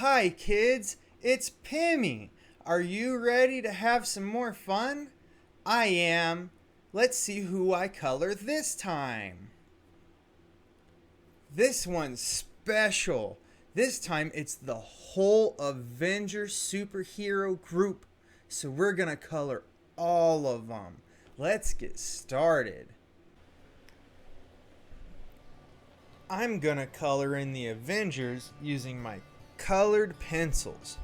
Hi kids, it's Pimmy. Are you ready to have some more fun? I am. Let's see who I color this time. This one's special. This time it's the whole Avengers superhero group. So we're gonna color all of them. Let's get started. I'm gonna color in the Avengers using my colored pencils.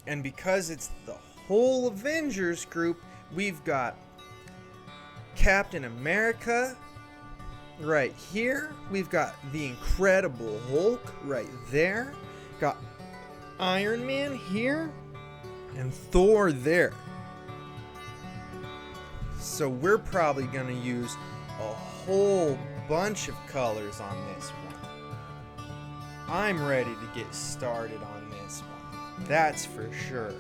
And because it's the whole Avengers group, we've got Captain America right here. We've got the Incredible Hulk right there. Got Iron Man here and Thor there. So we're probably gonna use a whole bunch of colors on this one. I'm ready to get started on this one. That's for sure.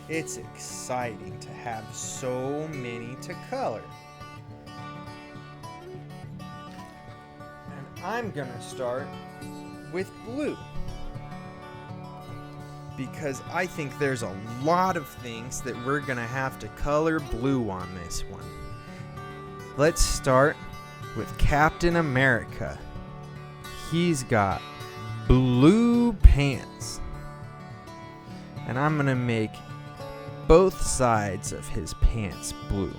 It's exciting to have so many to color. And I'm gonna start with blue, because I think there's a lot of things that we're gonna have to color blue on this one. Let's start with Captain America. He's got blue pants, and I'm gonna make both sides of his pants blue.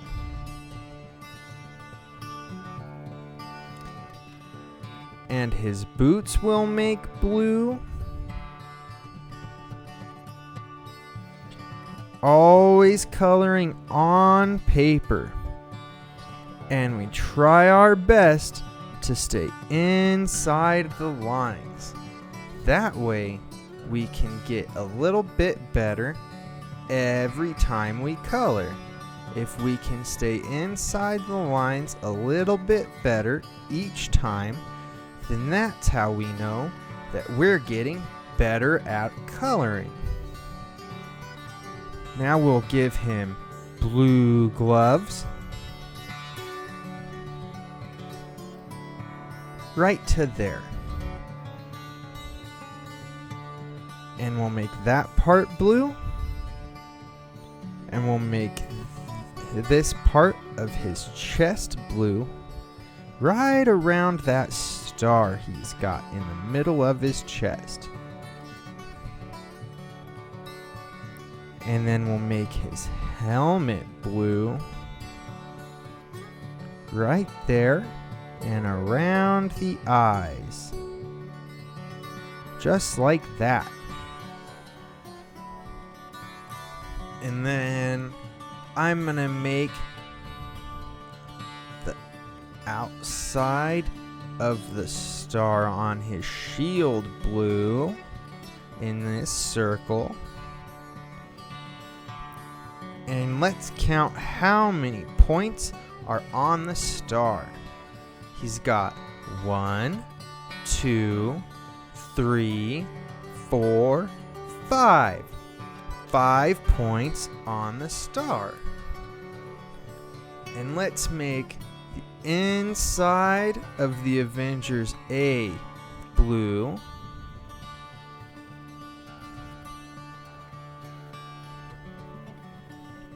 And his boots will make blue. Always coloring on paper. And we try our best to stay inside the lines. That way we can get a little bit better every time we color. If we can stay inside the lines a little bit better each time, then that's how we know that we're getting better at coloring. Now we'll give him blue gloves. Right to there. And we'll make that part blue. And we'll make this part of his chest blue, right around that star he's got in the middle of his chest. And then we'll make his helmet blue, right there and around the eyes. Just like that. And then I'm gonna make the outside of the star on his shield blue in this circle. And let's count how many points are on the star. He's got 1, 2, 3, 4, 5. 5 points on the star. And let's make the inside of the Avengers A blue.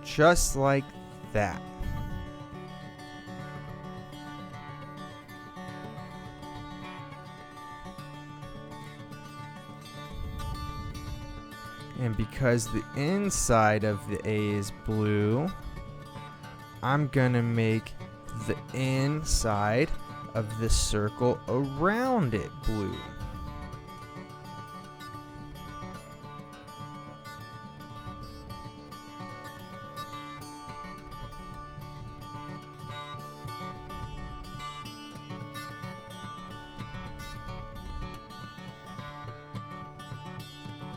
Just like that. And because the inside of the A is blue, I'm gonna make the inside of the circle around it blue.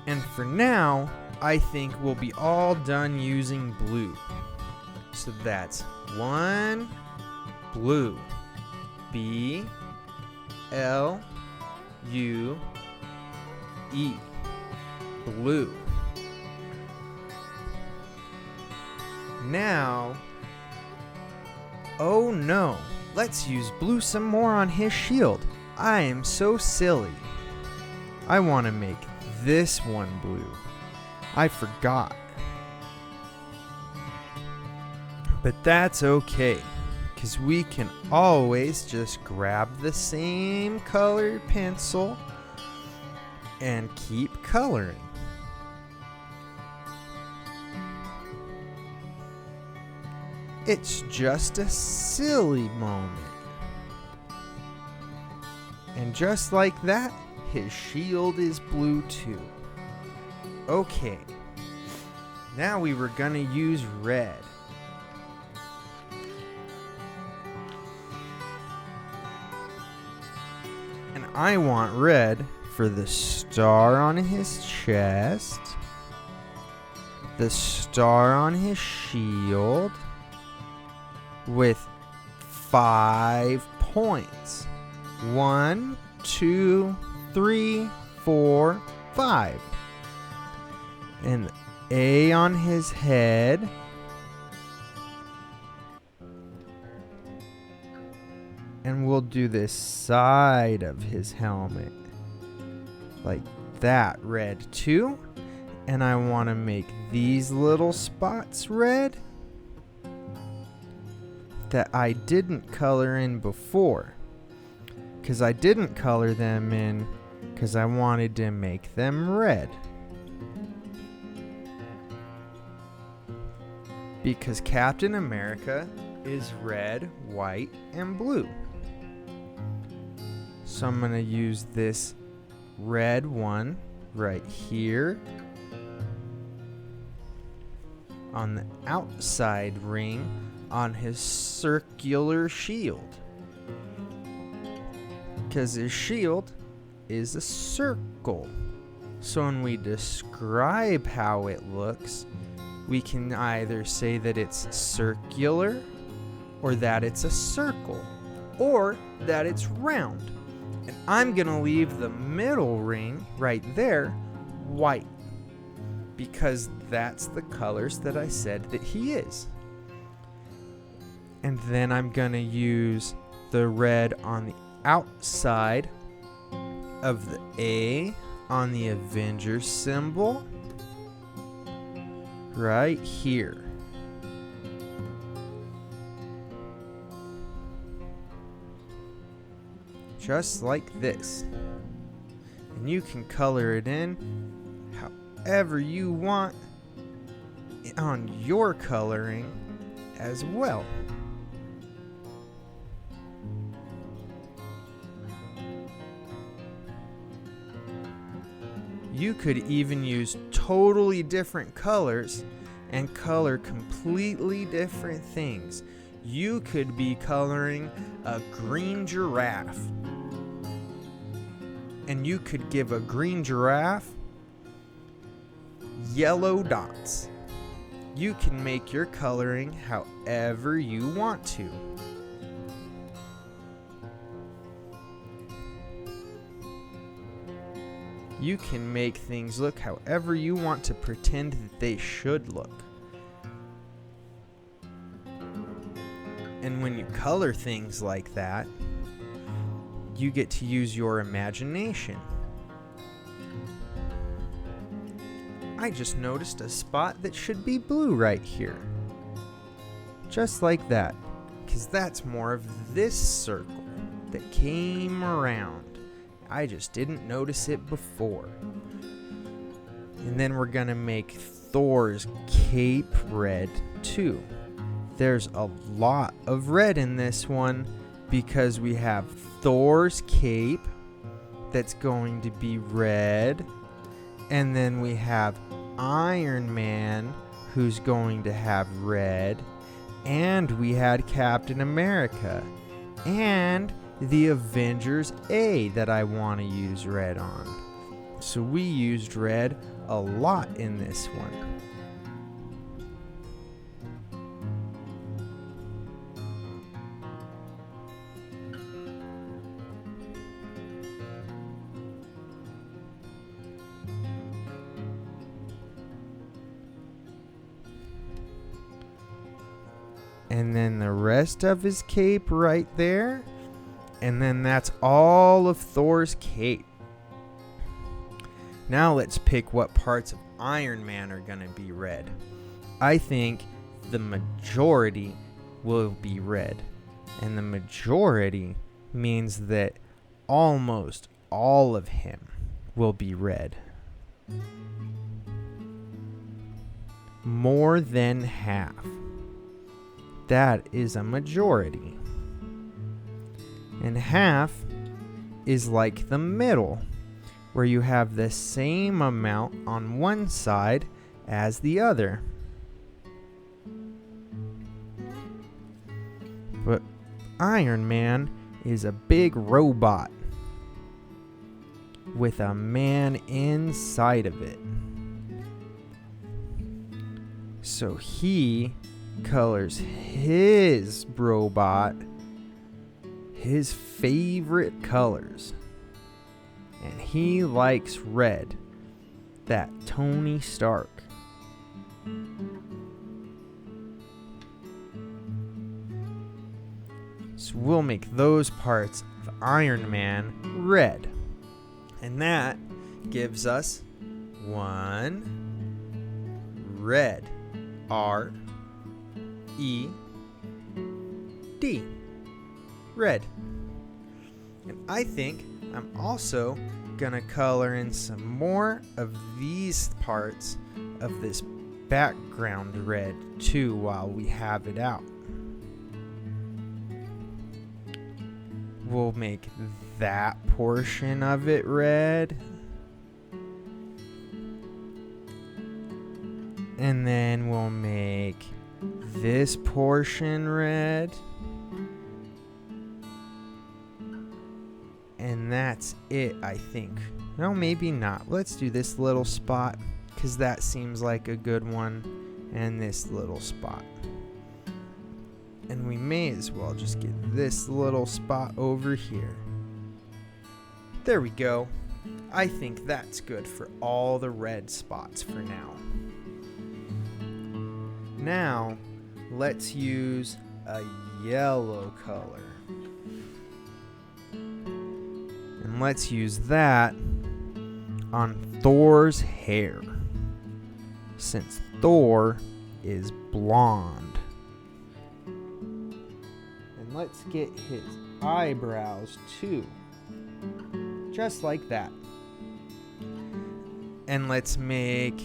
And for now, I think we'll be all done using blue. So that's 1 blue. B L U E. Blue. Now, oh no, let's use blue some more on his shield. I am so silly. I want to make this one blue. I forgot. But that's okay, because we can always just grab the same colored pencil and keep coloring. It's just a silly moment. And just like that, his shield is blue too. Okay, now we were gonna use red. And I want red for the star on his chest, the star on his shield, with 5 points. 1, 2, 3, 4, 5. And the A on his head. And we'll do this side of his helmet. Like that, red too. And I want to make these little spots red that I didn't color in before. Because I didn't color them in because I wanted to make them red. Because Captain America is red, white, and blue. So I'm going to use this red one right here on the outside ring on his circular shield. Because his shield is a circle. So when we describe how it looks, we can either say that it's circular, or that it's a circle, or that it's round. And I'm going to leave the middle ring right there white, because that's the colors that I said that he is. And then I'm going to use the red on the outside of the A on the Avengers symbol right here. Just like this. And you can color it in however you want on your coloring as well. You could even use totally different colors and color completely different things. You could be coloring a green giraffe, and you could give a green giraffe yellow dots. You can make your coloring however you want to. You can make things look however you want to pretend that they should look. And when you color things like that, you get to use your imagination. I just noticed a spot that should be blue right here. Just like that, because that's more of this circle that came around. I just didn't notice it before. And then we're gonna make Thor's cape red too. There's a lot of red in this one because we have Thor's cape that's going to be red, and then we have Iron Man who's going to have red, and we had Captain America, and the Avengers A that I want to use red on. So we used red a lot in this one. And then the rest of his cape right there. And then that's all of Thor's cape. Now let's pick what parts of Iron Man are going to be red. I think the majority will be red. And the majority means that almost all of him will be red. More than half. That is a majority. And half is like the middle, where you have the same amount on one side as the other. But Iron Man is a big robot with a man inside of it. So he colors his robot his favorite colors. And he likes red. That Tony Stark. So we'll make those parts of Iron Man red. And that gives us one red. R-E-D. Red. And I think I'm also gonna color in some more of these parts of this background red too while we have it out. We'll make that portion of it red. And then we'll make this portion red. And that's it, I think. No, maybe not. Let's do this little spot, because that seems like a good one. And this little spot. And we may as well just get this little spot over here. There we go. I think that's good for all the red spots for now. Now, let's use a yellow color. And let's use that on Thor's hair, since Thor is blonde. And let's get his eyebrows too, just like that. And let's make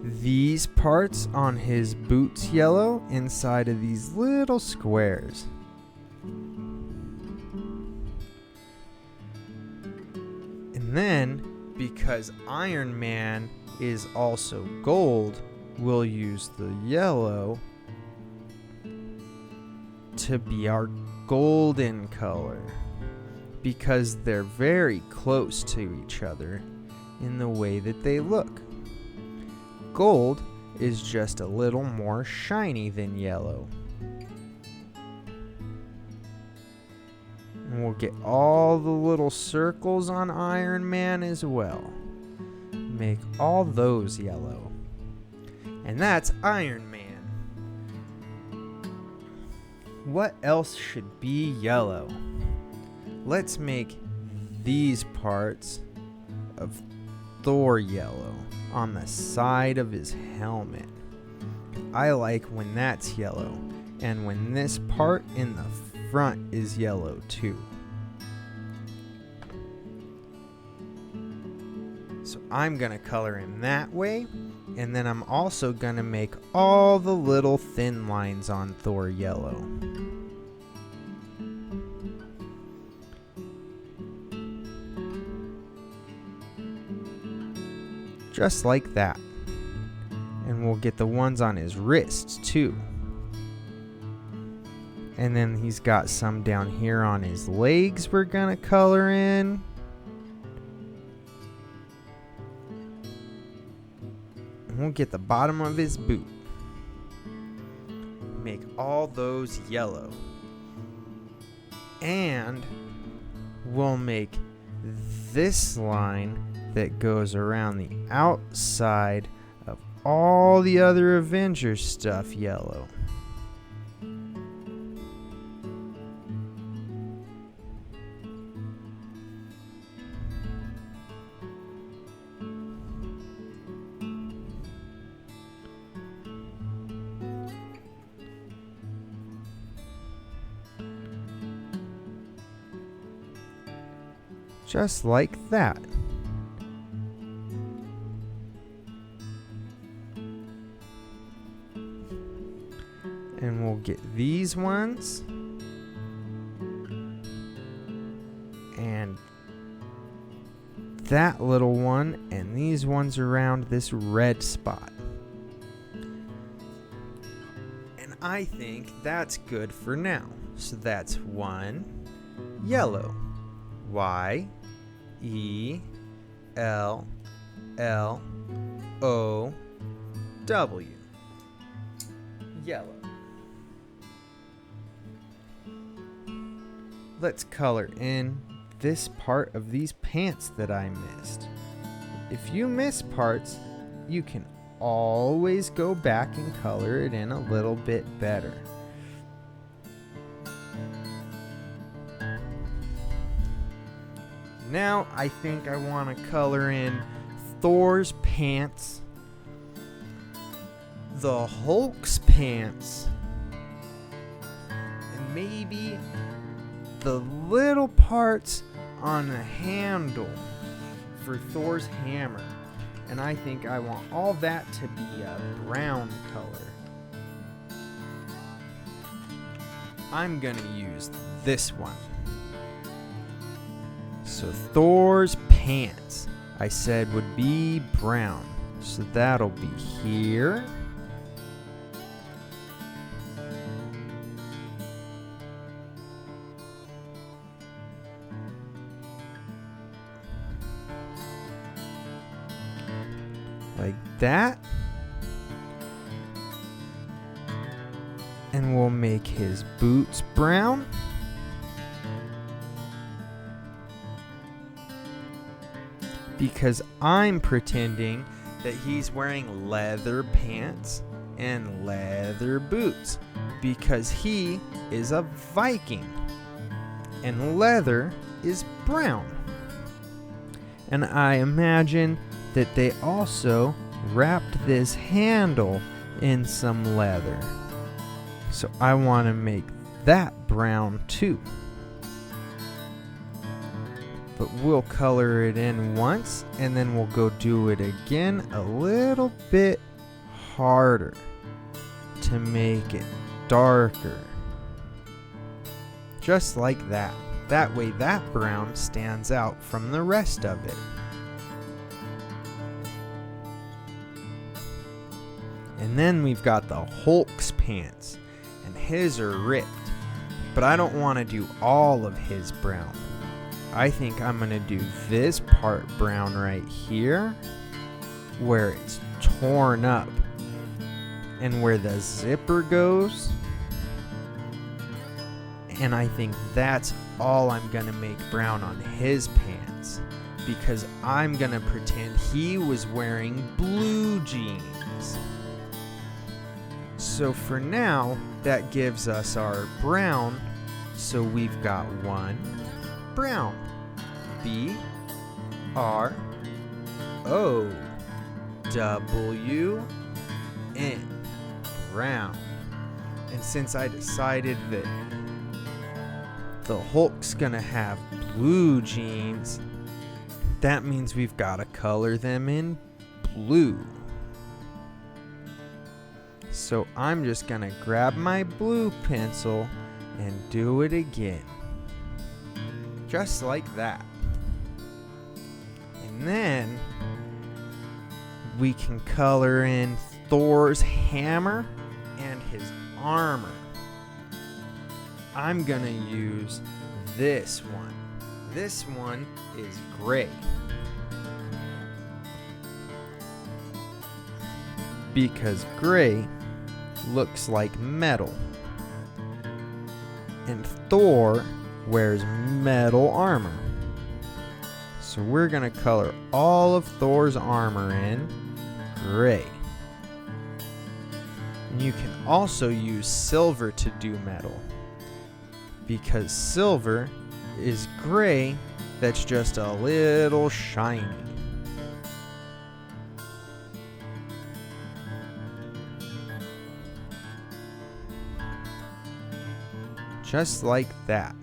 these parts on his boots yellow inside of these little squares. And then, because Iron Man is also gold, we'll use the yellow to be our golden color, because they're very close to each other in the way that they look. Gold is just a little more shiny than yellow. And we'll get all the little circles on Iron Man as well. Make all those yellow. And that's Iron Man. What else should be yellow? Let's make these parts of Thor yellow on the side of his helmet. I like when that's yellow, and when this part in the front is yellow too. So I'm gonna color him that way, and then I'm also gonna make all the little thin lines on Thor yellow. Just like that. And we'll get the ones on his wrists too. And then he's got some down here on his legs we're gonna color in. And we'll get the bottom of his boot. Make all those yellow. And we'll make this line that goes around the outside of all the other Avengers stuff yellow. Just like that. And we'll get these ones. And that little one, and these ones around this red spot. And I think that's good for now. So that's one yellow. Y E L L O W. Yellow. Let's color in this part of these pants that I missed. If you miss parts, you can always go back and color it in a little bit better. Now I think I want to color in Thor's pants, the Hulk's pants, and maybe the little parts on the handle for Thor's hammer. And I think I want all that to be a brown color. I'm gonna use this one. So Thor's pants, I said, would be brown. So that'll be here. Like that. And we'll make his boots brown. Because I'm pretending that he's wearing leather pants and leather boots. Because he is a Viking. And leather is brown. And I imagine that they also wrapped this handle in some leather. So I want to make that brown too. But we'll color it in once and then we'll go do it again a little bit harder to make it darker. Just like that. That way that brown stands out from the rest of it. And then we've got the Hulk's pants, and his are ripped, but I don't want to do all of his brown. I think I'm going to do this part brown right here, where it's torn up, and where the zipper goes. And I think that's all I'm going to make brown on his pants, because I'm going to pretend he was wearing blue jeans. So for now, that gives us our brown. So we've got one brown. B-R-O-W-N. Brown. And since I decided that the Hulk's gonna have blue jeans, that means we've got to color them in blue. So I'm just gonna grab my blue pencil and do it again. Just like that. And then we can color in Thor's hammer and his armor. I'm gonna use this one. This one is gray. Because gray looks like metal. And Thor wears metal armor. So we're gonna color all of Thor's armor in gray. And you can also use silver to do metal, because silver is gray that's just a little shiny. Just like that.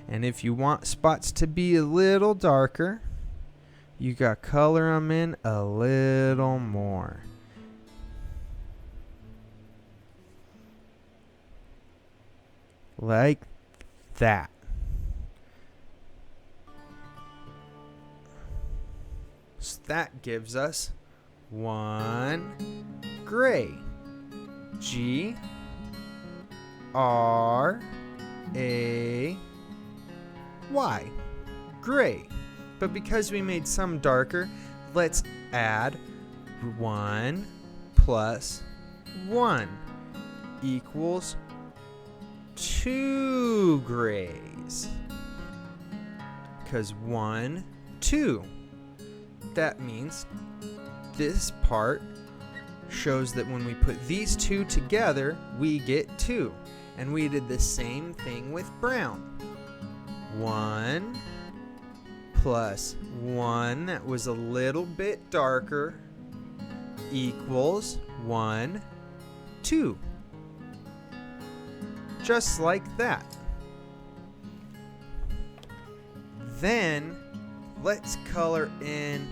And if you want spots to be a little darker, you got to color them in a little more. Like that. So that gives us one gray. G R A Y. Gray. But because we made some darker, let's add 1 plus 1 equals 2 grays. Because 1, 2. That means this part shows that when we put these two together, we get 2. And we did the same thing with brown. 1 plus 1 that was a little bit darker equals 1, 2. Just like that. Then let's color in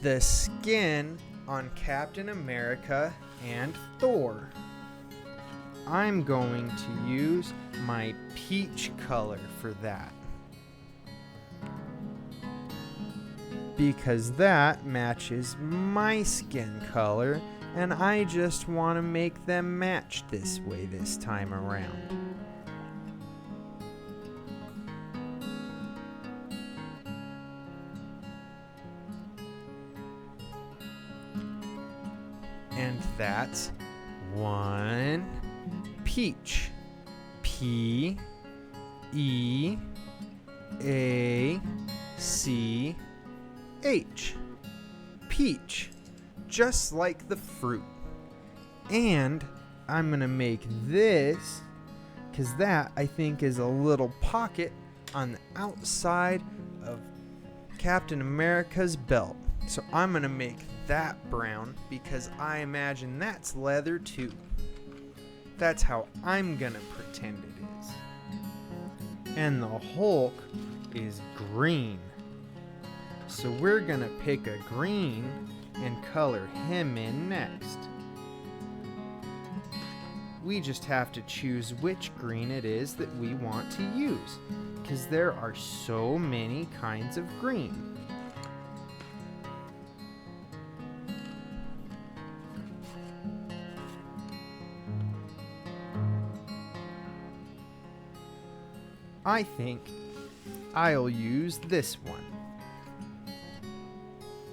the skin on Captain America and Thor. I'm going to use my peach color for that, because that matches my skin color, and I just want to make them match this way this time around. And that's 1 peach. P E A C H. Peach. Just like the fruit. And I'm going to make this, because that I think is a little pocket on the outside of Captain America's belt. So I'm going to make that brown, because I imagine that's leather too. That's how I'm going to pretend it is. And the Hulk is green. So we're going to pick a green and color him in next. We just have to choose which green it is that we want to use, because there are so many kinds of green. I think I'll use this one.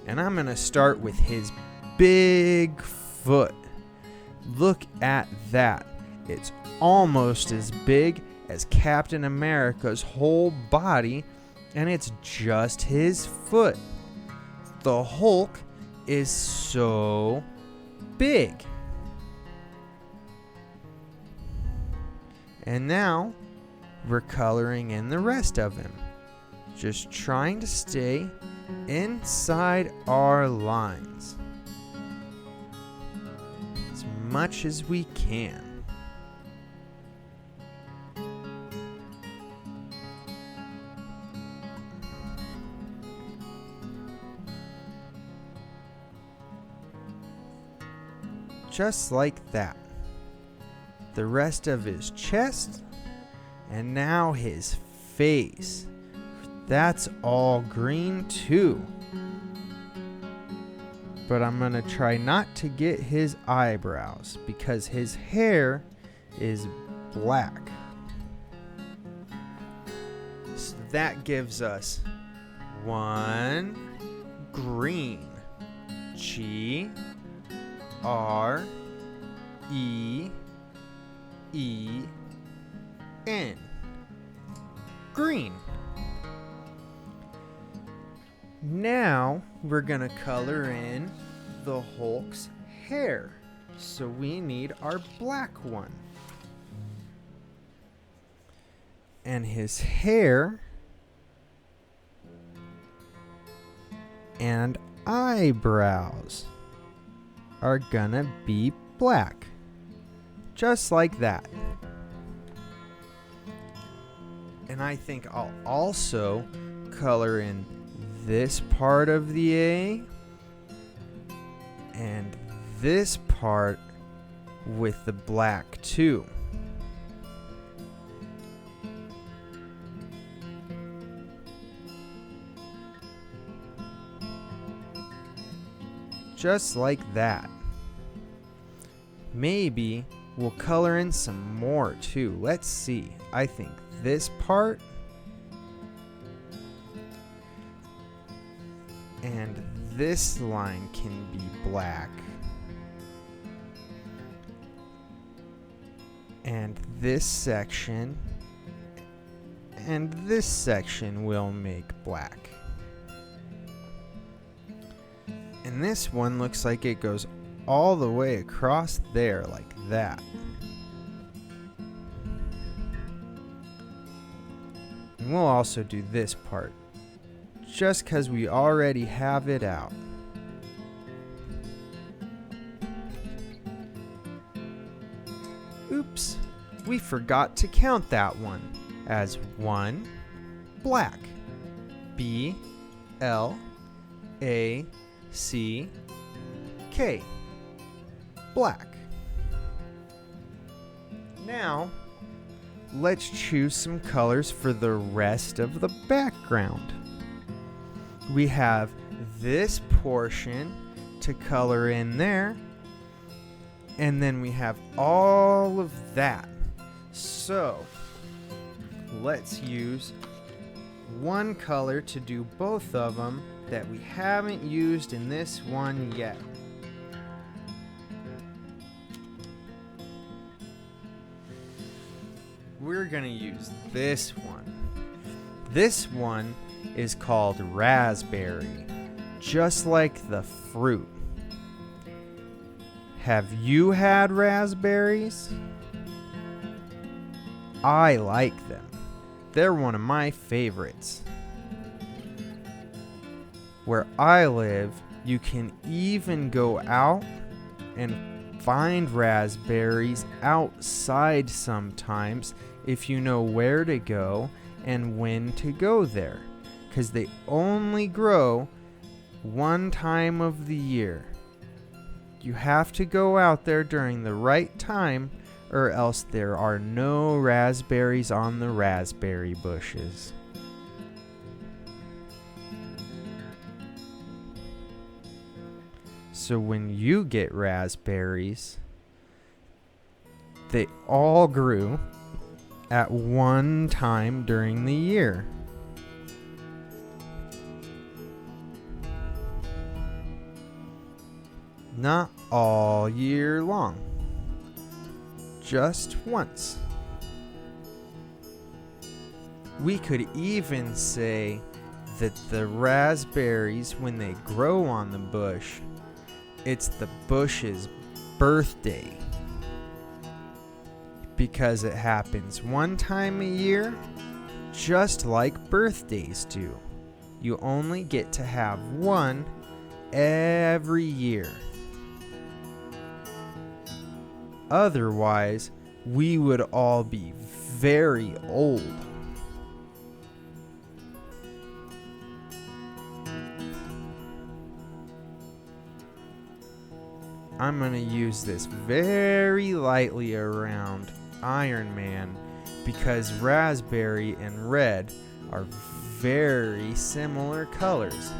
And I'm going to start with his big foot. Look at that. It's almost as big as Captain America's whole body, and it's just his foot. The Hulk is so big. And now we're coloring in the rest of him, just trying to stay inside our lines as much as we can. Just like that. The rest of his chest, and now his face. That's all green too. But I'm going to try not to get his eyebrows, because his hair is black. So that gives us 1 green. G R E E N. Green. Now we're going to color in the Hulk's hair. So we need our black one. And his hair and eyebrows are gonna be black. Just like that. And I think I'll also color in this part of the A and this part with the black too. Just like that. Maybe we'll color in some more too. Let's see. I think this part and this line can be black. And this section and this section will make black. And this one looks like it goes all the way across there like that. And we'll also do this part, just because we already have it out. Oops, we forgot to count that one as 1 black. B, L, A, C, K. Black. Now, let's choose some colors for the rest of the background. We have this portion to color in there, and then we have all of that. So, let's use one color to do both of them that we haven't used in this one yet. We're gonna use this one. This one is called raspberry, just like the fruit. Have you had raspberries? I like them. They're one of my favorites. Where I live, you can even go out and find raspberries outside sometimes if you know where to go and when to go there, because they only grow one time of the year. You have to go out there during the right time, or else there are no raspberries on the raspberry bushes. So when you get raspberries, they all grew at one time during the year. Not all year long, just once. We could even say that the raspberries, when they grow on the bush, it's the bush's birthday, because it happens one time a year, just like birthdays do. You only get to have one every year. Otherwise, we would all be very old. I'm going to use this very lightly around Iron Man because raspberry and red are very similar colors.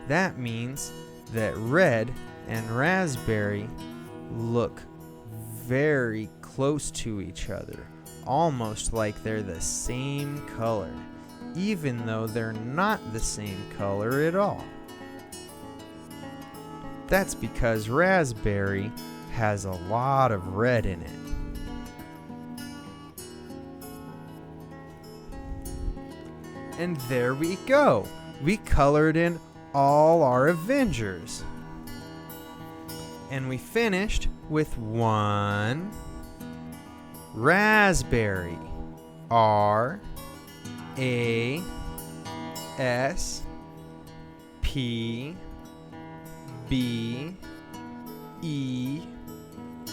That means that red and raspberry look very close to each other, almost like they're the same color, even though they're not the same color at all. That's because raspberry has a lot of red in it. And there we go. We colored in all our Avengers. And we finished with one raspberry. R A S P B E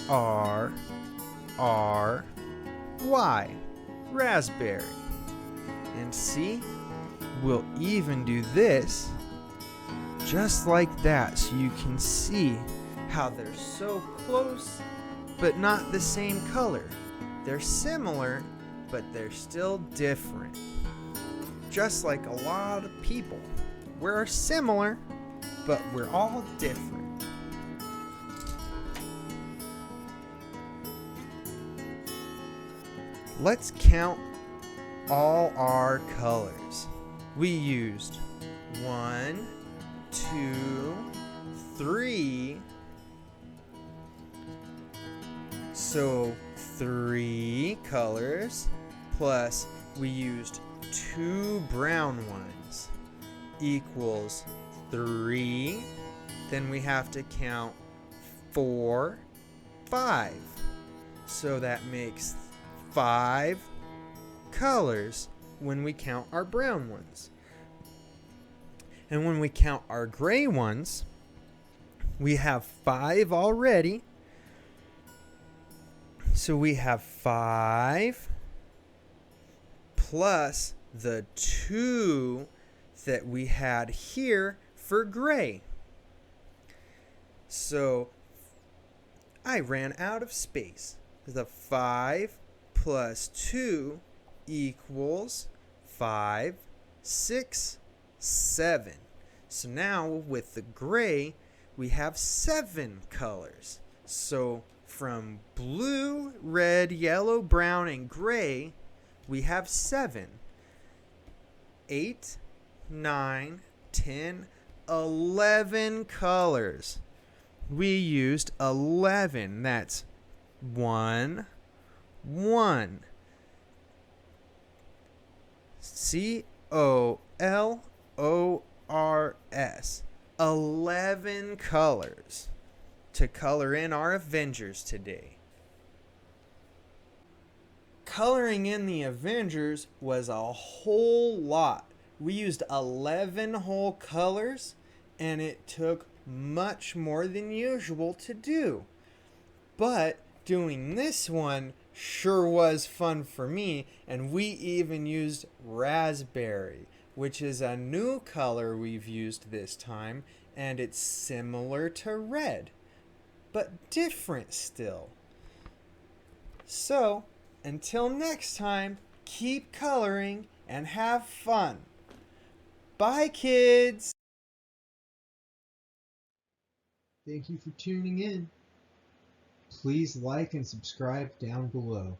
R R Y. Raspberry. And see, we'll even do this just like that, so you can see how they're so close but not the same color. They're similar, but they're still different. Just like a lot of people. We're similar, but we're all different. Let's count all our colors. We used 1, 2, 3. So 3 colors, plus we used 2 brown ones equals 3. Then we have to count 4, 5. So that makes 5 colors when we count our brown ones. And when we count our gray ones, we have 5 already. So we have 5 plus the 2 that we had here for gray. So I ran out of space. The 5 plus 2 equals 5, 6, 7. So now with the gray, we have 7 colors. So from blue, red, yellow, brown, and gray, we have 7. 8, 9, 10, 11 colors. We used 11. That's 1, 1. COLORS. 11 colors to color in our Avengers today. Coloring in the Avengers was a whole lot. We used 11 whole colors, and it took much more than usual to do. But doing this one sure was fun for me, and we even used raspberry, which is a new color we've used this time, and it's similar to red, but different still. So, until next time, keep coloring and have fun. Bye, kids! Thank you for tuning in. Please like and subscribe down below.